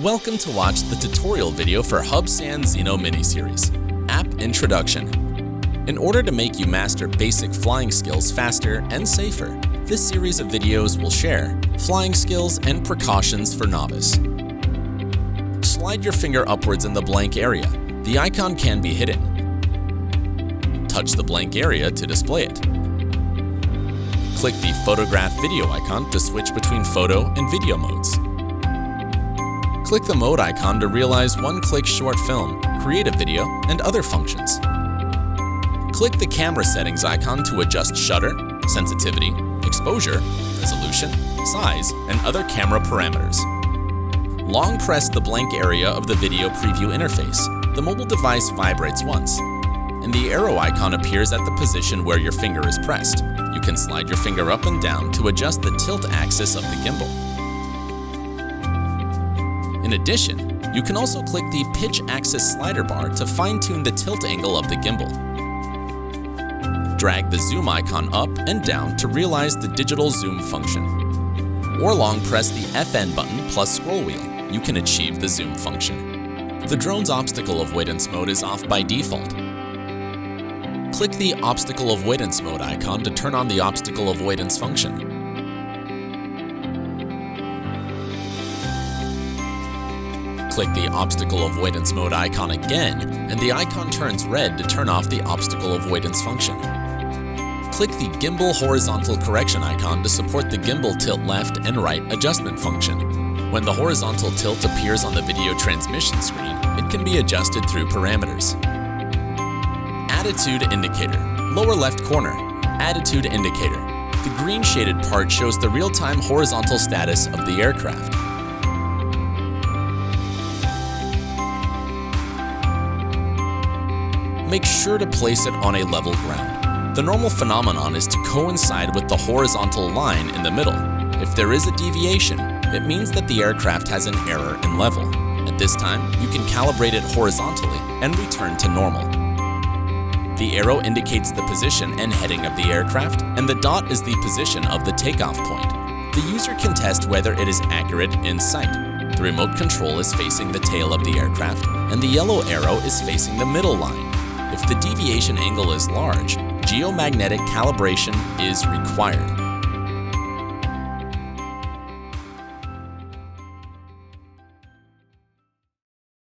Welcome to watch the tutorial video for HubSAN Zino miniseries, App Introduction. In order to make you master basic flying skills faster and safer, this series of videos will share flying skills and precautions for novice. Slide your finger upwards in the blank area. The icon can be hidden. Touch the blank area to display it. Click the photograph video icon to switch between photo and video modes. Click the mode icon to realize one-click short film, create a video, and other functions. Click the camera settings icon to adjust shutter, sensitivity, exposure, resolution, size, and other camera parameters. Long press the blank area of the video preview interface. The mobile device vibrates once, and the arrow icon appears at the position where your finger is pressed. You can slide your finger up and down to adjust the tilt axis of the gimbal. In addition, you can also click the pitch axis slider bar to fine-tune the tilt angle of the gimbal. Drag the zoom icon up and down to realize the digital zoom function. Or long press the FN button plus scroll wheel. You can achieve the zoom function. The drone's obstacle avoidance mode is off by default. Click the obstacle avoidance mode icon to turn on the obstacle avoidance function. Click the obstacle avoidance mode icon again, and the icon turns red to turn off the obstacle avoidance function. Click the gimbal horizontal correction icon to support the gimbal tilt left and right adjustment function. When the horizontal tilt appears on the video transmission screen, it can be adjusted through parameters. Attitude indicator, lower left corner, attitude indicator. The green shaded part shows the real-time horizontal status of the aircraft. Make sure to place it on a level ground. The normal phenomenon is to coincide with the horizontal line in the middle. If there is a deviation, it means that the aircraft has an error in level. At this time, you can calibrate it horizontally and return to normal. The arrow indicates the position and heading of the aircraft, and the dot is the position of the takeoff point. The user can test whether it is accurate in sight. The remote control is facing the tail of the aircraft, and the yellow arrow is facing the middle line. If the deviation angle is large, geomagnetic calibration is required.